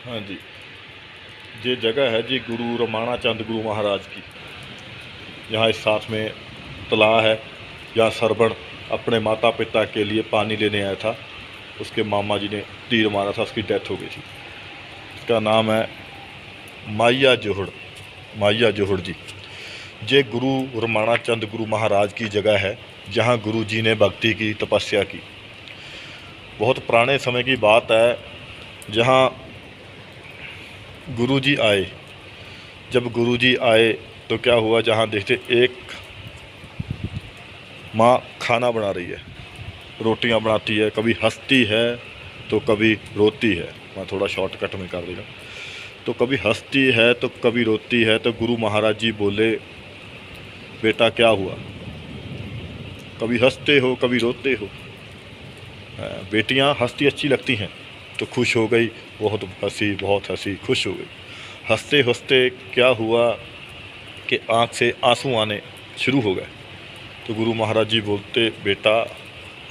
हाँ जी, ये जगह है जी गुरु रमाणा चंद गुरु महाराज की। यहाँ इस साथ में तालाब है। यहाँ सरवण अपने माता पिता के लिए पानी लेने आया था। उसके मामा जी ने तीर मारा था, उसकी डेथ हो गई थी। इसका नाम है माइया जोहड़, माइया जोहड़ जी। ये गुरु रमाणा चंद गुरु महाराज की जगह है, जहाँ गुरु जी ने भक्ति की, तपस्या की। बहुत पुराने समय की बात है, जहाँ गुरु जी आए। जब गुरु जी आए तो क्या हुआ, जहाँ देखते एक माँ खाना बना रही है, रोटियां बनाती है, कभी हंसती है तो कभी रोती है। मैं थोड़ा शॉर्टकट में कर देगा। तो कभी हंसती है तो कभी रोती है। तो गुरु महाराज जी बोले, बेटा क्या हुआ, कभी हंसते हो कभी रोते हो। बेटियां हंसती अच्छी लगती हैं, तो खुश हो गई, बहुत हंसी, खुश हो गई। हंसते हंसते क्या हुआ कि आँख से आंसू आने शुरू हो गए। तो गुरु महाराज जी बोलते, बेटा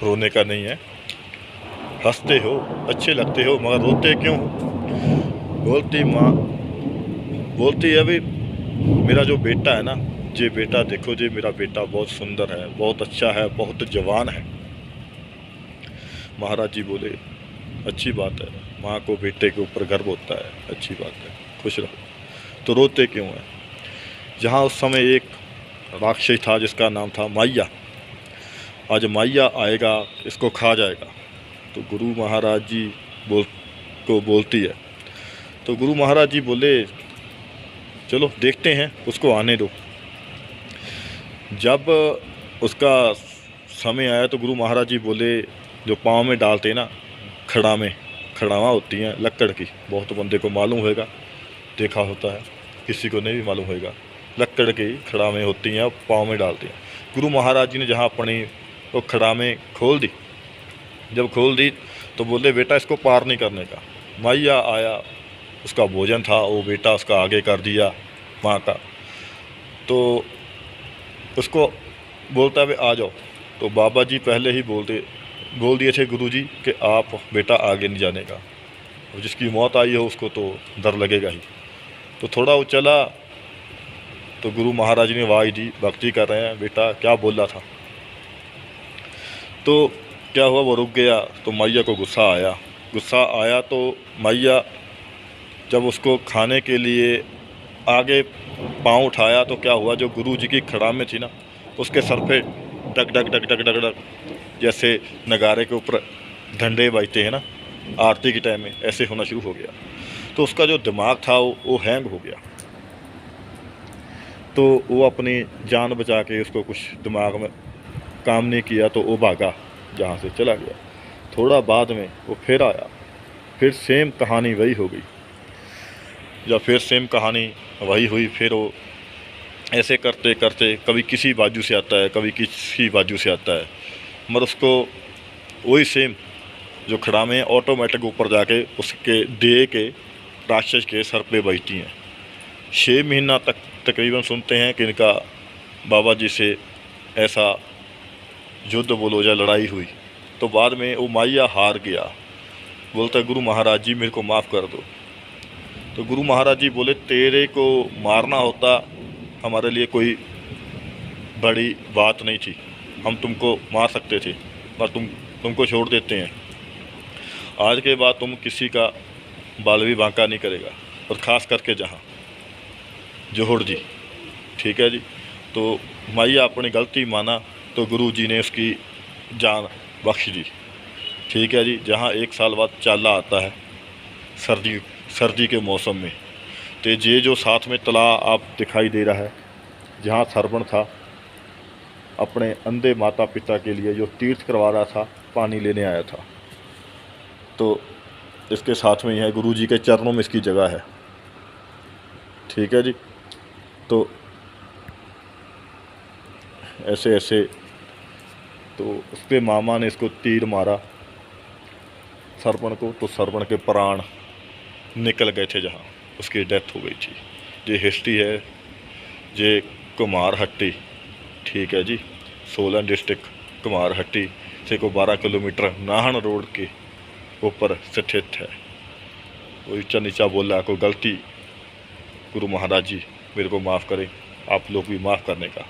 रोने का नहीं है, हंसते हो, अच्छे लगते हो, मगर रोते क्यों हो। बोलती माँ, बोलती है, अभी मेरा जो बेटा है ना, ये बेटा देखो, ये मेरा बेटा बहुत सुंदर है, बहुत अच्छा है, बहुत जवान है। महाराज जी बोले, अच्छी बात है, माँ को बेटे के ऊपर गर्व होता है, अच्छी बात है, खुश रहो। तो रोते क्यों है। जहाँ उस समय एक राक्षस था जिसका नाम था माइया। आज माइया आएगा, इसको खा जाएगा। तो गुरु महाराज जी बोलती है। तो गुरु महाराज जी बोले, चलो देखते हैं, उसको आने दो। जब उसका समय आया तो गुरु महाराज जी बोले, जो पाँव में डालते ना, खड़ावा होती हैं लक्कड़ की, बहुत बंदे को मालूम होगा, देखा होता है, किसी को नहीं भी मालूम होगा। लक्कड़ की खड़ावें होती हैं, पाँव में डालते हैं। गुरु महाराज जी ने जहाँ अपनी वो खड़ावें खोल दी, जब खोल दी तो बोले, बेटा इसको पार नहीं करने का। माइया आया, उसका भोजन था, वो बेटा उसका आगे कर दिया माँ का। तो उसको बोलता है, आ जाओ। तो बाबा जी पहले ही बोल दिए थे गुरु जी कि आप बेटा आगे नहीं जाने का, और जिसकी मौत आई हो उसको तो डर लगेगा ही। तो थोड़ा वो चला तो गुरु महाराज जी ने आवाज़ दी, भक्ति कर रहे हैं, बेटा क्या बोला था। तो क्या हुआ, वो रुक गया। तो मैया को गुस्सा आया। तो मैया जब उसको खाने के लिए आगे पाँव उठाया तो क्या हुआ, जो गुरु जी की खड़ा में थी ना, उसके सर पे डग डग डग डग डग डग, जैसे नगारे के ऊपर घंटे बजते हैं ना आरती के टाइम में, ऐसे होना शुरू हो गया। तो उसका जो दिमाग था वो हैंग हो गया। तो वो अपनी जान बचा के, उसको कुछ दिमाग में काम नहीं किया, तो वो भागा, जहाँ से चला गया। थोड़ा बाद में वो फिर आया, फिर सेम कहानी वही हो गई। या फिर सेम कहानी वही हुई। फिर वो ऐसे करते करते कभी किसी बाजू से आता है, कभी किसी बाजू से आता है, मगर उसको वही सेम जो खड़ा में ऑटोमेटिक ऊपर जाके उसके दे के राक्षस के सर पे बैठती हैं। 6 महीना तक तकरीबन सुनते हैं कि इनका बाबा जी से ऐसा युद्ध बोलो या लड़ाई हुई। तो बाद में वो माइया हार गया, बोलता है, गुरु महाराज जी मेरे को माफ़ कर दो। तो गुरु महाराज जी बोले, तेरे को मारना होता हमारे लिए कोई बड़ी बात नहीं थी, हम तुमको मार सकते थे, पर तुमको छोड़ देते हैं। आज के बाद तुम किसी का बाल भी बांका नहीं करेगा, और ख़ास करके जहाँ जोहड़ जी। ठीक है जी। तो मैया अपनी गलती माना तो गुरु जी ने उसकी जान बख्श दी। ठीक है जी। जहाँ 1 साल बाद चाला आता है सर्दी के मौसम में, तो ये जो साथ में तालाब आप दिखाई दे रहा है, जहाँ सरवण था अपने अंधे माता पिता के लिए जो तीर्थ करवा रहा था, पानी लेने आया था, तो इसके साथ में ही है, गुरु जी के चरणों में इसकी जगह है। ठीक है जी। तो ऐसे तो उस पर मामा ने इसको तीर मारा सरवण को, तो सरवण के प्राण निकल गए थे, जहाँ उसकी डेथ हो गई थी। ये हिस्ट्री है, ये कुमारहट्टी। ठीक है जी। सोलन डिस्ट्रिक्ट कुमारहट्टी से को 12 किलोमीटर नाहन रोड के ऊपर स्थित है। वो ऊंचा नीचा बोल रहा है, कोई गलती गुरु महाराज जी मेरे को माफ़ करें, आप लोग भी माफ़ करने का